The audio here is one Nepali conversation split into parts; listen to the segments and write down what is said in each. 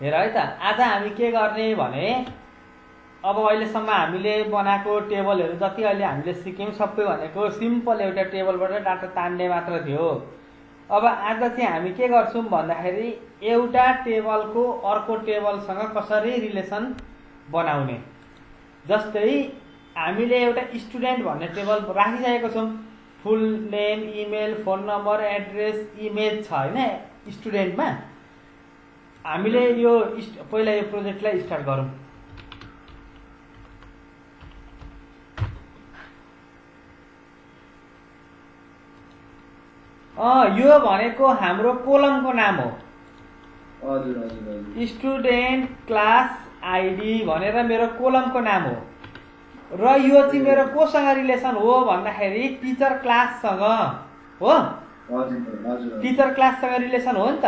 हेर है त, आज हामी के गर्ने भने अब अहिलेसम्म हामीले बनाएको टेबलहरू जति अहिले हामीले सिक्यौँ सबै भनेको सिम्पल एउटा टेबलबाट डाटा तान्ने मात्र थियो। अब आज चाहिँ हामी के गर्छौँ भन्दाखेरि एउटा टेबलको अर्को टेबलसँग कसरी रिलेसन बनाउने। जस्तै हामीले एउटा स्टुडेन्ट भन्ने टेबल राखिसकेको छौँ, full name, email, phone number, address, image छ होइन स्टुडेन्टमा। हामीले यो पहिला यो प्रोजेक्टलाई स्टार्ट गरौँ। यो भनेको हाम्रो कोलमको नाम हो। हजुर हजुर हजुर। स्टुडेन्ट क्लास आइडी भनेर मेरो कोलमको नाम हो र यो चाहिँ मेरो कोसँग रिलेसन हो भन्दाखेरि टिचर क्लाससँग हो। हजुर हजुर। टिचर क्लाससँग रिलेसन हो नि त।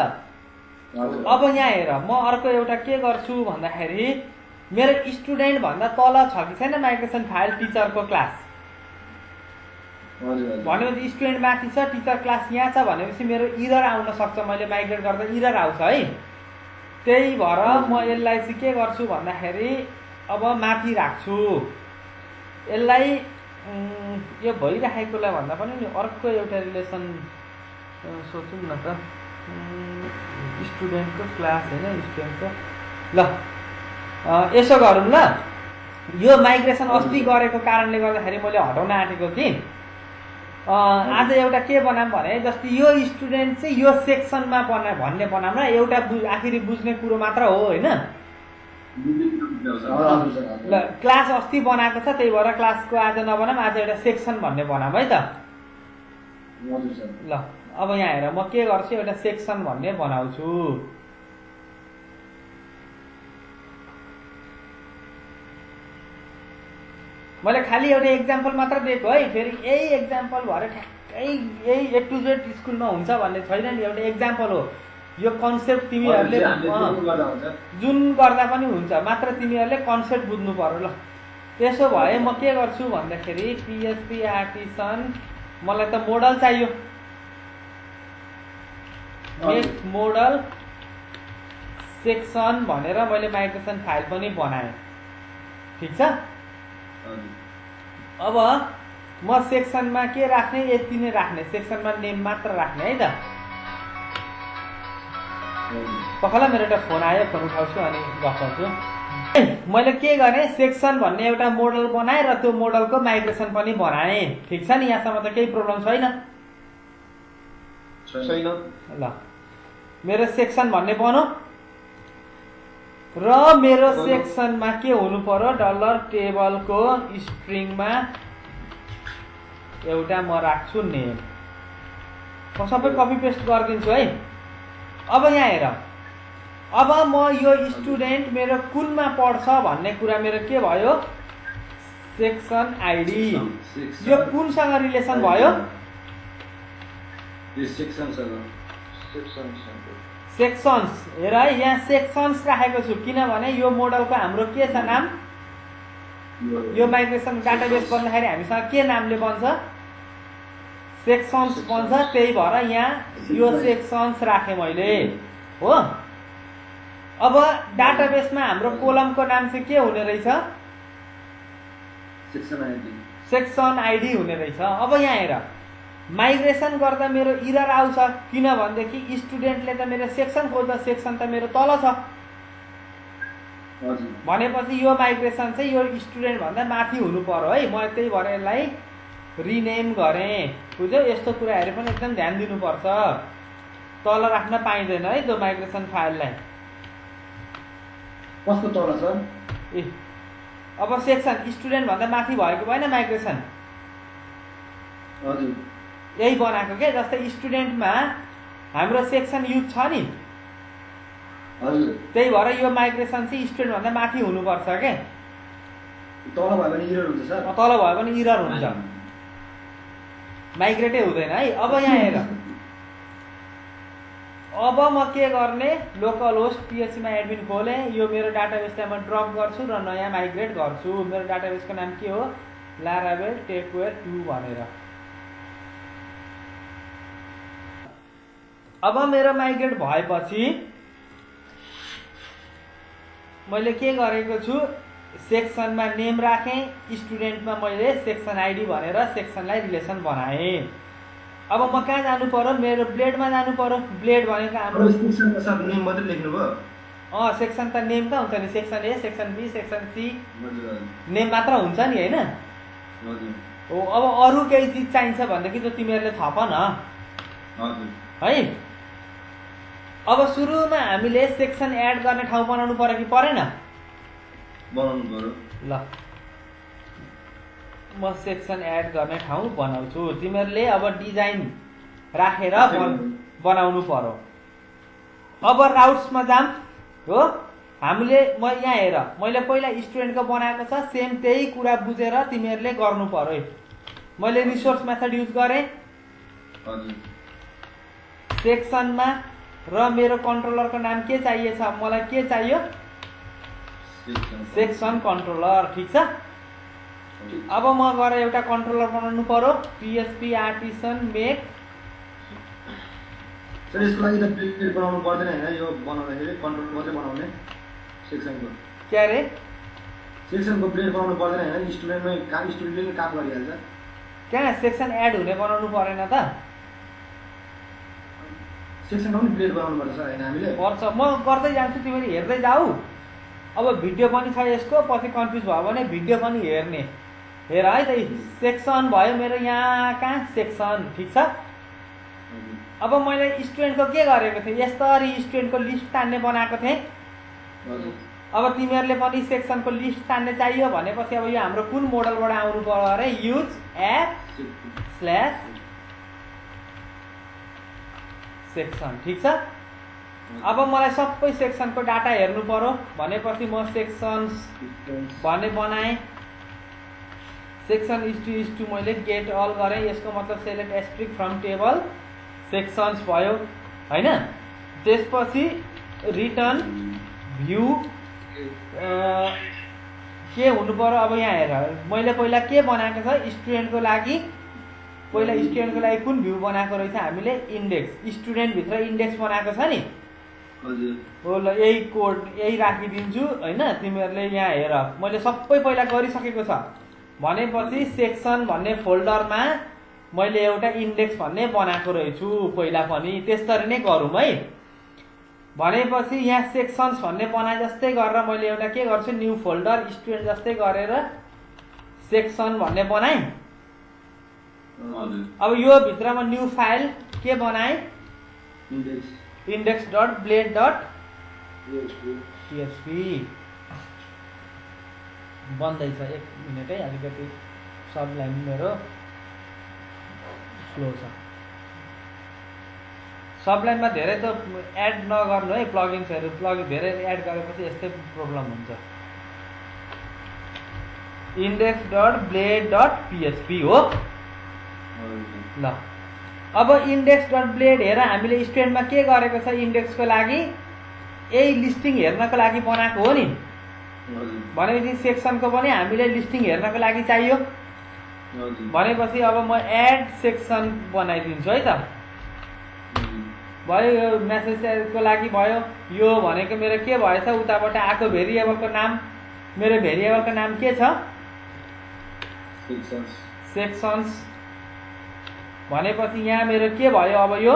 हजुर। अब यहाँ हेर, म अर्को एउटा के गर्छु भन्दाखेरि मेरो स्टुडेन्ट भन्दा तल छ कि छैन माइग्रेसन फाइल टिचरको क्लास भनेपछि स्टुडेन्ट माथि छ, टिचर क्लास यहाँ छ भनेपछि मेरो इरर आउन सक्छ। मैले माइग्रेट गर्दा इरर आउँछ है। त्यही भएर म यसलाई चाहिँ के गर्छु भन्दाखेरि अब माथि राख्छु यसलाई। यो भइराखेकोलाई भन्दा पनि नि अर्को एउटा रिलेसन सोचौँ न त। स्टुडेन्टको क्लास होइन, स्टुडेन्टको ल यसो गरौँ ल। यो माइग्रेसन अस्ति गरेको कारणले गर्दाखेरि मैले हटाउन आँटेको कि आज एउटा के बनाऊँ भने जस्तै यो स्टुडेन्ट चाहिँ यो सेक्सनमा भन्ने बनाऊँ न। एउटा आखिरी बुझ्ने कुरो मात्र हो होइन। ल क्लास अस्ति बनाएको छ त्यही भएर क्लासको आज नबनाऊँ, आज एउटा सेक्सन भन्ने बनाऊँ है त। ल अब यहाँ हेर, म के गर्छु एउटा सेक्सन भन्ने बनाउँछु। मैले खालि एउटा एक्जाम्पल मात्र दिएको है। फेरि यही एक्जाम्पल भएर ठ्याक्कै यही A to Z स्कुलमा हुन्छ भन्ने छैन नि, एउटा एक्जाम्पल हो। यो कन्सेप्ट तिमीहरूले जुन गर्दा पनि हुन्छ, मात्र तिमीहरूले कन्सेप्ट बुझ्नु पर्यो। ल त्यसो भए म के गर्छु भन्दाखेरि PHP आर्टिसन मलाई त मोडल चाहियो, मेक मोडल सेक्सन भनेर मैले माइग्रेसन फाइल पनि बनाएँ। ठिक छ। अब म सेक्सनमा के राख्ने, यति नै राख्ने, सेक्सनमा नेम मात्र राख्ने है त। पखला मेरो एउटा फोन आयो, फोन उठाउँछु अनि गफाउँछु। मैले के गरेँ, सेक्सन भन्ने एउटा मोडल बनाएँ र त्यो मोडलको माइग्रेसन पनि बनाएँ। ठिक छ नि, यहाँसम्म त केही प्रब्लम छैन। ल मेरो सेक्सन भन्ने बनो र मेरो सेक्सनमा के हुनु पर्यो, डलर टेबलको स्ट्रिङमा एउटा म राख्छु नेम। म सबै कपी पेस्ट गरिदिन्छु है। अब यहाँ हेर, अब म यो स्टुडेन्ट मेरो कुनमा पढ्छ भन्ने कुरा मेरो के भयो, सेक्सन आइडी। यो कुनसँग रिलेसन भयो, सेक्सन्स। हेर है, यहाँ सेक्सन्स राखेको छु किनभने यो मोडलको हाम्रो के छ नाम, यो माइग्रेसन डाटाबेस बन्दाखेरि हामीसँग के नामले बन्छ, सेक्सन्स बन्छ। त्यही भएर यहाँ यो सेक्सन्स राखेँ मैले हो। अब डाटाबेसमा हाम्रो कोलमको नाम चाहिँ के हुने रहेछ, सेक्सन आइडी हुने रहेछ। अब यहाँ हेर, माइग्रेसन गर्दा मेरो इरर आउँछ किनभनेदेखि स्टुडेन्टले त मेरो सेक्सन खोज्दा सेक्सन त मेरो तल छ भनेपछि यो माइग्रेसन चाहिँ यो स्टुडेन्ट भन्दा माथि हुनु पर्यो है। म त्यही भएर यसलाई रिनेम गरेँ। बुझ्यौ, यस्तो कुराहरू पनि एकदम ध्यान दिनुपर्छ। तल राख्न पाइँदैन है त्यो माइग्रेसन फाइललाई। कस्तो तल छ? ए अब सेक्सन स्टुडेन्ट भन्दा माथि भएको भएन माइग्रेसन। हजुर यही बनाएको के। जस्तै स्टुडेन्टमा हाम्रो सेक्सन युथ छ नि, त्यही भएर यो माइग्रेसन चाहिँ स्टुडेन्ट भन्दा माथि हुनुपर्छ के। तल भयो भने इरर हुन्छ सर। तल भयो भने इरर हुन्छ, माइग्रेटै हुँदैन है। अब यहाँ हेर, अब म के गर्ने, लोकल होस्ट PHP मा एडमिन खोलेँ। यो मेरो डाटाबेसलाई म ड्रप गर्छु र नयाँ माइग्रेट गर्छु। मेरो डाटाबेसको नाम के हो, लारावेल टेकवेयर 2 भनेर। अब मेरो माइग्रेट भएपछि मैले के गरेको छु, सेक्सनमा नेम राखेँ, स्टुडेन्टमा मैले सेक्सन आइडी भनेर सेक्सनलाई रिलेसन बनाएँ। अब म कहाँ जानु पर्यो, मेरो ब्लेडमा जानु पर्यो। ब्लेड भनेको हाम्रो सेक्सनमा सर नेम मात्रै लेख्नुभयो। सेक्सन त नेम त हुन्छ नि, section A, section B, section C, हजुर नेम मात्र हुन्छ नि होइन। हजुर हो, अब अरू केही चिज चाहिन्छ भनेदेखि त तिमीहरूले थप न हजुर है। अब सुरुमा हामीले सेक्सन एड गर्ने ठाउँ बनाउनु पर्यो कि परेन? बनाउनु पर्यो। ल म सेक्सन एड गर्ने ठाउँ बनाउँछु, तिमीहरूले अब डिजाइन राखेर बनाउनु पर्यो। अब राउट्समा जाम हो, हामीले म यहाँ हेर, मैले पहिला स्टुडेन्टको बनाएको छ, सेम त्यही कुरा बुझेर तिमीहरूले गर्नु पर्यो है। मैले रिसोर्स मेथड युज गरेँ हजुर सेक्सनमा, र मेरो कन्ट्रोलरको नाम के चाहिएछ, मलाई के चाहियो, सेक्सन कन्ट्रोलर। ठिक छ। अब म गएर एउटा कन्ट्रोलर बनाउनु पर्यो, PHP आर्टिसन मेक। सर यसको लागि त ब्लेड बनाउनु पर्दैन हैन, यो बनाउँदाखेरि कन्ट्रोल मात्रै बनाउने सेक्सनको। के अरे? सेक्सनको ब्लेड बनाउनु पर्दैन हैन, स्टुडेन्टले काम गरिहाल्छ। कहाँ सेक्सन एड हुने बनाउनु परेन त? सेक्सनको पनि ब्लेड बनाउनु पर्छ हैन हामीले? पर्छ, म गर्दै जान्छु, तिमीले हेर्दै जाऊ। अब भिडियो पनि छ यसको, पछि कन्फ्युज भयो भने भिडियो पनि हेर्ने। हेर है त, सेक्सन भयो मेरो यहाँ, कहाँ सेक्सन। ठिक छ। अब मैले स्टुडेन्टको के गरेको थिएँ, यस्तरी स्टुडेन्टको लिस्ट तान्ने बनाएको थिएँ। अब तिमीहरूले पनि सेक्सनको लिस्ट तान्ने चाहियो भनेपछि अब यो हाम्रो कुन मोडलबाट आउनु पर्यो अरे, युज एप स्ल्यास सेक्सन। ठिक छ। अब मलाई सबै सेक्सनको डाटा हेर्नु पर्यो भनेपछि म सेक्सन्स भन्ने बनाएँ। सेक्सन इज टु मैले गेट अल गरेँ, यसको मतलब select asterisk from table sections भयो होइन। त्यसपछि रिटर्न भ्यू के हुनु पर्यो, अब यहाँ हेर, मैले पहिला के बनाएको छ स्टुडेन्टको लागि, पहिला स्टुडेन्टको लागि कुन भ्यू बनाएको रहेछ हामीले, इन्डेक्स। स्टुडेन्टभित्र इन्डेक्स बनाएको छ नि। हो ल, यही कोड यही राखिदिन्छु होइन। तिमीहरूले यहाँ हेर, मैले सबै पहिला गरिसकेको छ भनेपछि सेक्सन भन्ने फोल्डरमा मैले एउटा इन्डेक्स भन्ने बनाएको रहेछु पहिला पनि, त्यसरी नै गरौँ है। भनेपछि यहाँ सेक्सन्स भन्ने बनाए जस्तै गरेर मैले एउटा के गर्छु, न्यू फोल्डर स्टुडेन्ट जस्तै गरेर सेक्सन भन्ने बनाएँ। अब यो भित्रमा न्यू फाइल के बनाएँ, index dot blade dot php बन्दैछ। एक मिनट है, अलिकति सबलाइन मेरो स्लो छ। सबलाइनमा धेरै त एड नगर्नु है, प्लगिन्सहरू धेरै एड गरेपछि यस्तै प्रब्लम हुन्छ। index dot blade dot php हो ल। अब इन्डेक्स डट ब्लेड हेर, हामीले स्टुडेन्टमा के गरेको छ, इन्डेक्सको लागि यही लिस्टिङ हेर्नको लागि बनाएको हो नि। भनेपछि सेक्सनको पनि हामीले लिस्टिङ हेर्नको लागि चाहियो भनेपछि अब म एड सेक्सन बनाइदिन्छु है त। भयो, यो मेसेजको लागि भयो। यो भनेको मेरो के भएछ, उताबाट आएको भेरिएबलको नाम, मेरो भेरिएबलको नाम के छ, सेक्सन्स भनेपछि यहाँ मेरो के भयो, अब यो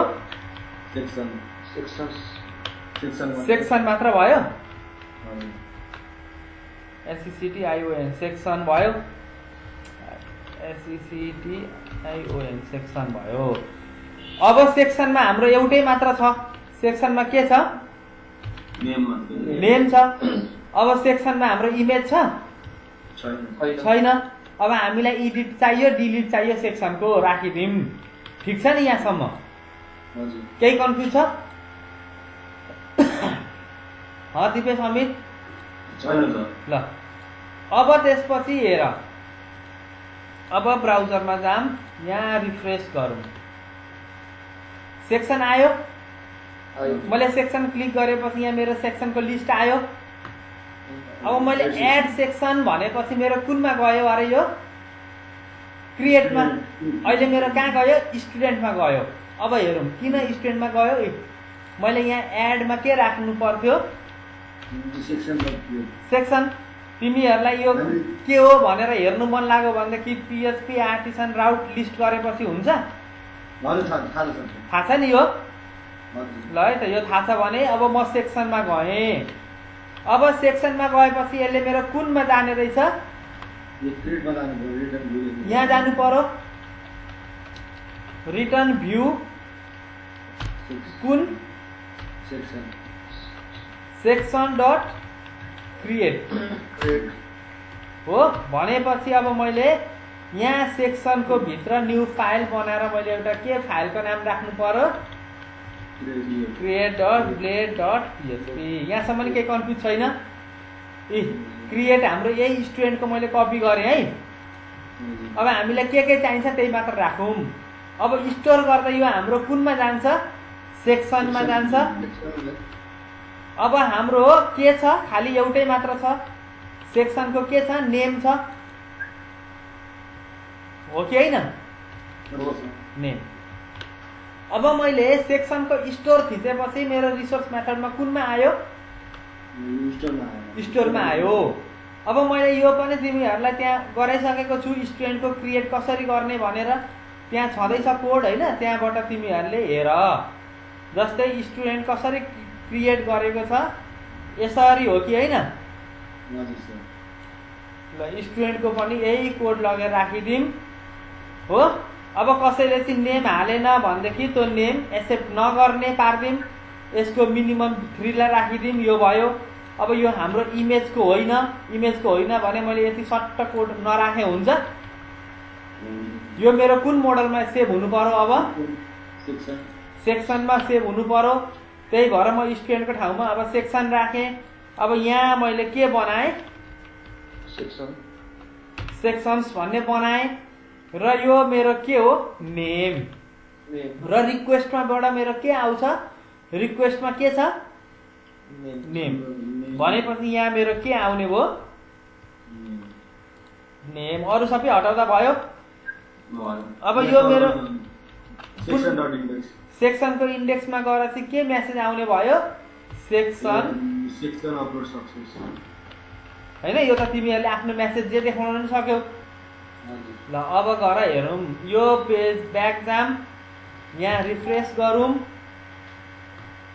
सेक्सन मात्र भयो, SECTION सेक्सन भयो, SECTION सेक्सन भयो। अब सेक्सनमा हाम्रो एउटै मात्र छ, सेक्सनमा के छ, नेम छ। अब सेक्सनमा हाम्रो इमेज छ छैन। अब हामीलाई एडिट चाहियो, डिलिट चाहियो, सेक्सनको राखिदिउँ। ठिक छ नि यहाँसम्म? केही कन्फ्युज छ? दिपेश अमित ल। अब त्यसपछि हेर, अब ब्राउजरमा जाम, यहाँ रिफ्रेस गरौँ, सेक्सन आयो। मैले सेक्सन क्लिक गरेपछि यहाँ मेरो सेक्सनको लिस्ट आयो। अब मैले एड सेक्सन भनेपछि मेरो कुनमा गयो अरे, यो क्रिएटमा। अहिले मेरो कहाँ गयो, स्टुडेन्टमा गयो। अब हेरौँ किन स्टुडेन्टमा गयो। मैले यहाँ एडमा के राख्नु पर्थ्यो, सेक्सन तिमीहरूलाई यो के हो भनेर हेर्नु मन लाग्यो भनेदेखि PHP आर्टिसन राउट लिस्ट गरेपछि हुन्छ। थाहा छ नि यो? ल है त, यो थाहा छ भने अब म सेक्सनमा गएँ। अब सेक्सनमा गएपछि यसले मेरो कुनमा जाने रहेछ? यहाँ जानु पर्यो, रिटर्न भ्यू कुन सेक्सन डट क्रिएट हो भनेपछि अब मैले यहाँ सेक्सनको भित्र न्यू फाइल बनाएर मैले एउटा के फाइलको नाम राख्नु पर्यो? Create dot blade dot PHP। यहाँसम्म केही कन्फ्युज छैन? क्रिएट हाम्रो यही स्टुडेन्टको मैले कपी गरेँ है। अब हामीलाई के चाहिन्छ त्यही मात्र राखौँ। अब स्टोर गर्दा यो हाम्रो कुनमा जान्छ? सेक्सनमा जान्छ। अब हाम्रो के छ? खालि एउटै मात्र छ। सेक्सनको के छ? नेम छ हो कि होइन? नेम। अब मैले सेक्सनको स्टोर थिचेपछि मेरो रिसोर्स मेथडमा कुनमा आयो? स्टोरमा आयो। अब मैले यो पनि तिमीहरूलाई त्यहाँ गराइसकेको छु, स्टुडेन्टको क्रिएट कसरी गर्ने भनेर। त्यहाँ छँदैछ कोड होइन? त्यहाँबाट तिमीहरूले हेर। जस्तै स्टुडेन्ट कसरी क्रिएट गरेको छ यसरी हो कि होइन? ल स्टुडेन्टको पनि यही कोड लगेर राखिदिउँ हो। अब कसैले चाहिँ नेम हालेन भनेदेखि त्यो नेम एक्सेप्ट नगर्ने पारिदिउँ। यसको मिनिमम 3 लाई राखिदिउँ। यो भयो। अब यो हाम्रो इमेजको होइन भने मैले यति सट्ट कोड नराखे हुन्छ? यो मेरो कुन मोडलमा सेभ हुनु पर्यो? अब सेक्सनमा सेभ हुनु पर्यो। त्यही भएर म स्टुडेन्टको ठाउँमा अब सेक्सन राखेँ। अब यहाँ मैले के बनाएँ? सेक्सन्स भन्ने बनाएँ र यो मेरो के हो? नेम। र रिक्वेस्टमाबाट मेरो के आउँछ? रिक्वेस्टमा के छ? नेम। भनेपछि यहाँ मेरो के आउने भयो? नेम। अरू सबै हटाउँदा भयो। अब यो मेरो सेक्सनको इन्डेक्समा गएर चाहिँ के मेसेज आउने भयो? सेक्सन अपलोड सक्सेस होइन? यो त तिमीहरूले आफ्नो मेसेज जे देखाउन नि सक्यौ। ल अब गएर हेरौँ। यो पेज ब्याक जाम, यहाँ रिफ्रेस गरौँ।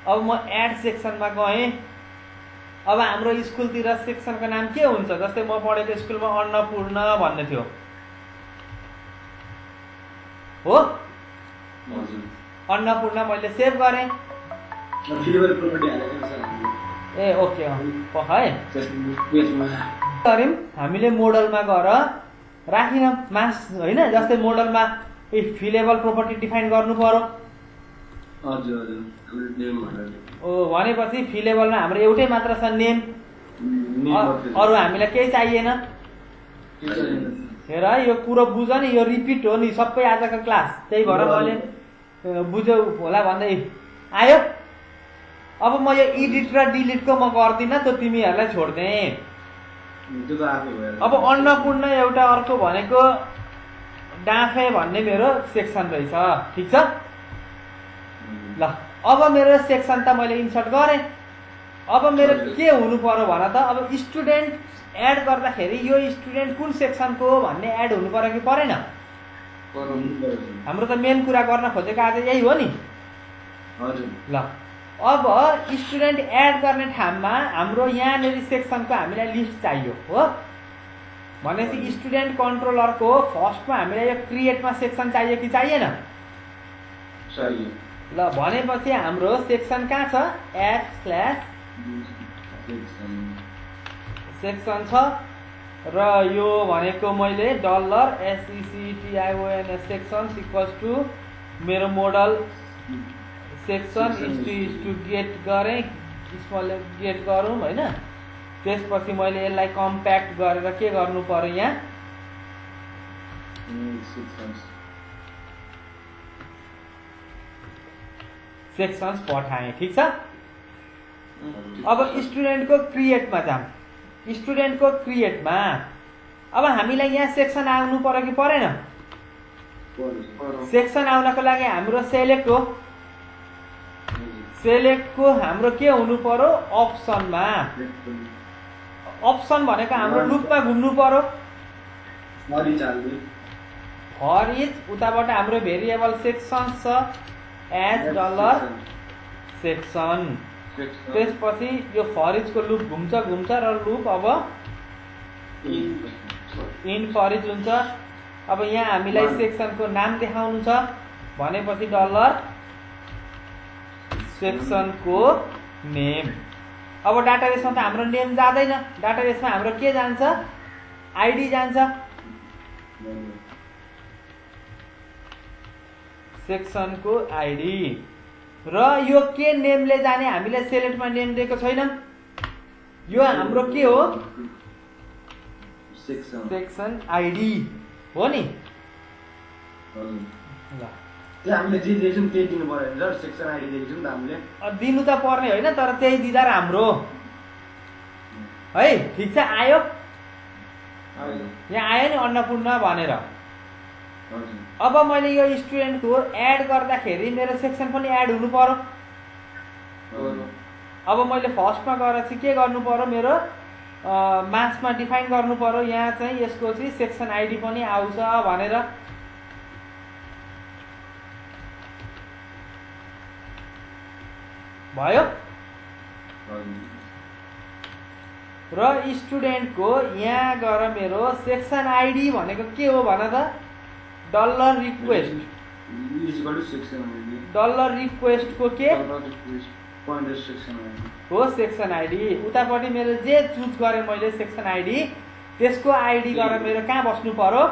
अब म एड सेक्सनमा गएँ। अब हाम्रो स्कुलतिर सेक्सनको नाम के हुन्छ? जस्तै म पढेको स्कुलमा अन्नपूर्ण भन्ने थियो हो। अन्नपूर्ण मैले सेभ गरेँ। ए ओके है गऱ्यौँ। हामीले मोडलमा गएर राखिनौँ मास होइन? जस्तै मोडलमा फिलेबल प्रोपर्टी डिफाइन गर्नु पर्यो। भनेपछि फिलेबलमा हाम्रो एउटै मात्र छ नेम। अरू हामीलाई केही चाहिएन। हेर है, यो कुरो बुझ नि, यो रिपिट हो नि सबै आजको क्लास। त्यही भएर मैले बुझ्यौ होला भन्दै आयो। अब म यो एडिट र डिलिटको म गर्दिनँ, त्यो तिमीहरूलाई छोड्देँ। अब अन्नपूर्ण एउटा अर्को भनेको डाँफे भन्ने मेरो सेक्सन रहेछ। ठिक छ? ल अब मेरो सेक्सन त मैले इन्सर्ट गरेँ। अब मेरो के हुनु पर्यो भन त? अब स्टुडेन्ट एड गर्दाखेरि यो स्टुडेन्ट कुन सेक्सनको हो भन्ने एड हुनु पर्यो कि परेन? हाम्रो त मेन कुरा गर्न खोजेको आज यही हो नि। ल अब स्टुडेन्ट एड गर्ने ठाउँमा हाम्रो यहाँनिर सेक्सनको हामीलाई लिस्ट चाहियो हो। भनेपछि स्टुडेन्ट कन्ट्रोलरको फर्स्टमा हामीलाई यो क्रिएटमा सेक्सन चाहियो कि चाहिएन? ल भनेपछि हाम्रो सेक्सन कहाँ छ? सेक्सन छ र यो भनेको मैले $SECTION सेक्सन्स इक्वल्स टु मेरो model section is to get गरेँ, स्मल गेट गरौँ होइन। त्यसपछि मैले यसलाई कम्प्याक्ट गरेर के गर्नु पर्यो? यहाँ सेक्सन्स पठाएँ। ठिक छ? अब स्टुडेन्टको क्रिएटमा जाऊँ। स्टुडेन्टको क्रिएटमा अब हामीलाई यहाँ सेक्सन आउनु पर्यो कि परेन? सेक्सन आउनको लागि हाम्रो सेलेक्ट हो। सेलेक्टको हाम्रो के हुनु पर्यो अप्सनमा। अप्सन भनेको हाम्रो लुपमा घुम्नु पर्यो। फर इच उताबाट हाम्रो भेरिएबल सेक्सन छ एज डलर सेक्सन। त्यसपछि यो फर इचको लुप घुम्छ र लुप अब इन फर इच हुन्छ। अब यहाँ हामीलाई सेक्सनको नाम देखाउनु छ भनेपछि डलर सेक्सनको नेम। अब डाटाबेसमा त हाम्रो नेम जाँदैन, डाटाबेसमा हाम्रो के जान्छ आइडी जान्छ। सेक्सनको आइडी र यो के नेमले जाने हामीले सेलेक्टमा नेम दिएको छैन। यो हाम्रो के हो सेक्सन आइडी हो नि। ल हामीले जे दिएछौँ त्यही दिनु पर्यो नि, सेक्सन आइडी दिएको छौँ नि त हामीले। दिनु त पर्ने होइन, तर त्यही दिँदा राम्रो है। ठिक छ, आयो यहाँ आयो नि अन्नपूर्ण भनेर। अब मैले यो स्टुडेन्टको एड गर्दाखेरि मेरो सेक्सन पनि एड हुनु पर्यो। अब मैले फर्स्टमा गएर चाहिँ के गर्नु पर्यो, मेरो मार्क्समा डिफाइन गर्नु पर्यो। यहाँ चाहिँ यसको चाहिँ सेक्सन आइडी पनि आउँछ भनेर। भयो। र स्टुडेन्टको यहाँ गएर मेरो सेक्सन आइडी भनेको के हो भन त, डलर रिक्वेस्ट। डलर रिक्वेस्टको के हो सेक्सन आइडी। उतापट्टि मेरो जे चुज गरेँ मैले सेक्सन आइडी, त्यसको आइडी गरेर मेरो कहाँ बस्नु पर्यो,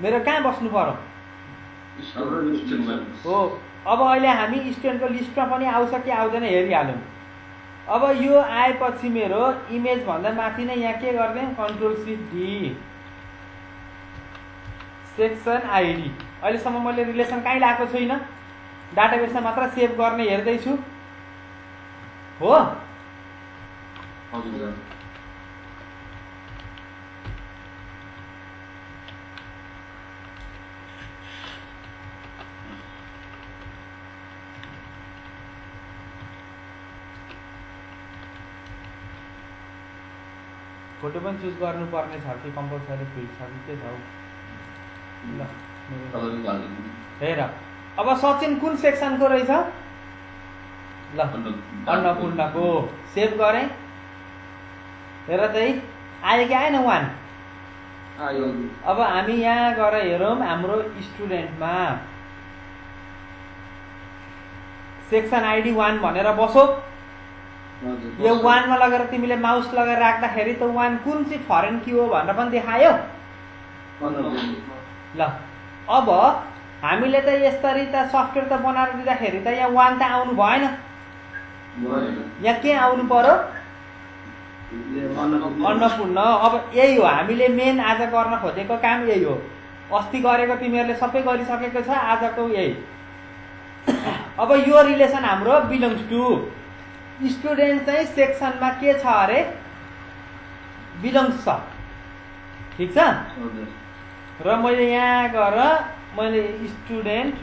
मेरो कहाँ बस्नु पर्यो हो। अब अहिले हामी स्टुडेन्टको लिस्टमा पनि आउँछ कि आउँदैन हेरिहालौँ। अब यो आएपछि मेरो इमेज भन्दा माथि नै यहाँ के गर्ने, control shift D section ID. अहिलेसम्म मैले रिलेसन कहीँ ल्याएको छुइनँ, डाटाबेसमा मात्र सेभ गर्ने हेर्दैछु हो। फोटो पनि चुज गर्नुपर्ने छ कि कम्पलसरी फिल्ड छ कि के छ हौ। ल हेर, अब सचिन कुन सेक्सनको रहेछ, ल अन्नपूर्णको। सेभ गरेँ, हेर चाहिँ आयो कि आएन 1 आयो। अब हामी यहाँ गएर हेरौँ हाम्रो स्टुडेन्टमा सेक्सन आइडी 1 भनेर बसो। यो 1 मा लगेर तिमीले माउस लगाएर राख्दाखेरि त 1 कुन चाहिँ फरेन की हो भनेर पनि देखायो। ल अब हामीले त यसरी त सफ्टवेयर त बनाएर दिँदाखेरि त यहाँ 1 त आउनु भएन, यहाँ के आउनु पर्यो अन्नपूर्ण। अब यही हो हामीले मेन आज गर्न खोजेको काम, यही हो। अस्ति गरेको तिमीहरूले सबै गरिसकेको छ, आजको यही। अब यो रिलेसन हाम्रो बिलोङ्स टु स्टुडेन्ट चाहिँ सेक्सनमा के छ अरे, बिलोङ्स छ। ठिक छ। र मैले यहाँ गएर मैले स्टुडेन्ट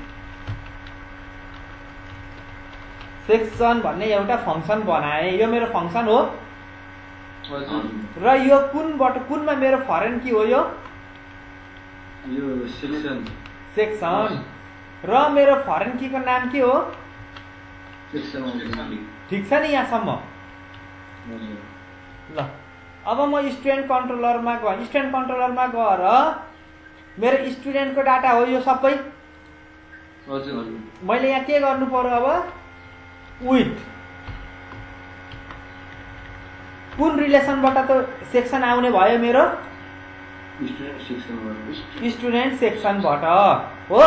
सेक्सन भन्ने एउटा फङ्सन बनाएँ। यो मेरो फङ्सन हो र यो कुनमा मेरो फरेन की हो, यो सेक्सन। र मेरो फरेन की को नाम के हो, ठिक छ नि यहाँसम्म। ल अब म स्टुडेन्ट कन्ट्रोलरमा गएँ। स्टुडेन्ट कन्ट्रोलरमा गएर मेरो स्टुडेन्टको डाटा हो यो सबै। मैले यहाँ के गर्नु पर्यो, अब विथ कुन रिलेसनबाट त सेक्सन आउने भयो, मेरो स्टुडेन्ट सेक्सनबाट हो।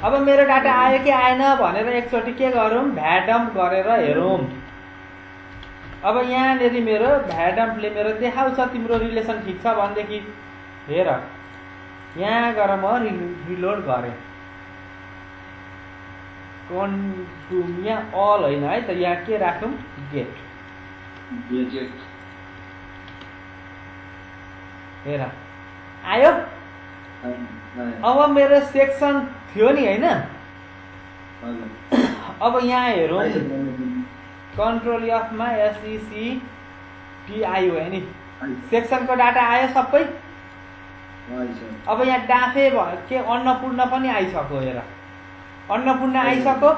अब मेरो डाटा आयो कि आएन भनेर एकचोटि के गरौँ, भ्याडम्प गरेर हेरौँ। अब यहाँनिर मेरो भ्याडम्पले मेरो देखाउँछ तिम्रो रिलेसन ठिक छ भनेदेखि। हेर यहाँ गएर म रिलोड गरेँ, यहाँ अल होइन है त, यहाँ के राखौँ, गेट। हेर आयो। अब मेरो सेक्सन थियो नि होइन, अब यहाँ हेरौँ आइसक्यो। कन्ट्रोल एफमा SECTIO नि सेक्सनको डाटा आयो सबै। आइसक्यो। अब यहाँ डाफे भयो के अन्नपूर्ण पनि आइसक्यो हेर, अन्नपूर्ण आइसक्यो।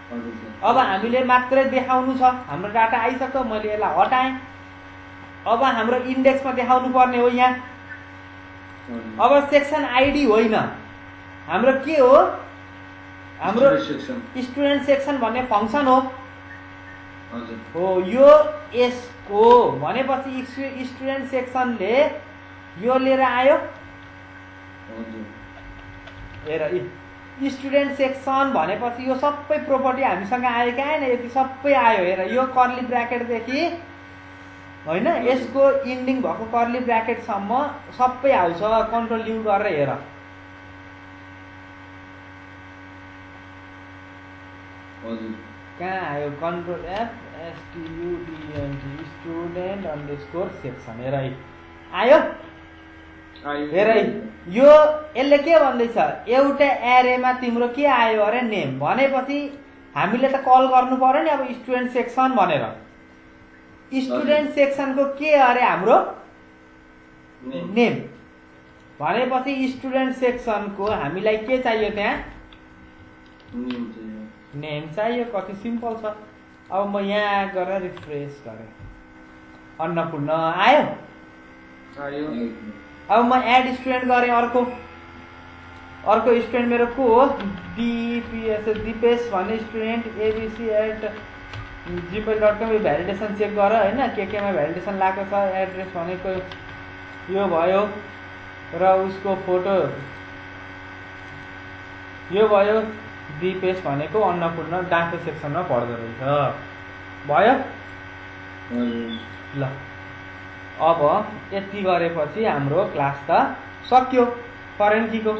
हजुर सर। अब हामीले मात्रै देखाउनु छ, हाम्रो डाटा आइसक्यो, मैले यसलाई हटाएँ। अब हाम्रो इन्डेक्समा देखाउनु पर्ने हो यहाँ। हजुर। अब सेक्सन आइडी होइन, हाम्रो के हो, हाम्रो सेक्सन। स्टुडेन्ट सेक्सन भन्ने फङ्सन हो। हजुर। हो यो यसको भनेपछि स्टुडेन्ट सेक्सनले यो लिएर आयो। हजुर। हेर स्टुडेन्ट सेक्सन भनेपछि यो सबै प्रोपर्टी हामीसँग आयो कि आएन, यति सबै आयो। हेर यो कर्ली ब्राकेटदेखि होइन यसको इन्डिङ भएको कर्ली ब्राकेटसम्म सबै आउँछ। कन्ट्रोल यु गरेर हेर, हजुर। कहाँ आयो, control F STUDENT student underscore section. हेर आयो। हेर यो यसले के भन्दैछ, एउटा एरेमा तिम्रो के आयो अरे नेम भनेपछि हामीले त कल गर्नु पर्यो नि अब स्टुडेन्ट सेक्सन भनेर। स्टुडेन्ट सेक्सनको के अरे हाम्रो नेम भनेपछि स्टुडेन्ट सेक्सनको हामीलाई के चाहियो, त्यहाँ नेम चाहियो। कति सिम्पल छ। अब म यहाँ गएर रिफ्रेस गरेँ, अन्नपूर्ण आयो। अब म एड स्टुडेन्ट गरेँ, अर्को स्टुडेन्ट मेरो को हो, दिपेश भन्ने स्टुडेन्ट abc@gmail.com। यो भ्यालिडेसन चेक गर होइन, केमा भ्यालिडेसन लगाएको छ। एड्रेस भनेको यो भयो र उसको फोटो यो भयो। दिपेश भनेको अन्नपूर्ण डाटा सेक्सनमा पढ्दो रहेछ। भयो ल। अब यति गरेपछि हाम्रो क्लास त सक्यो करेन्ट कीको।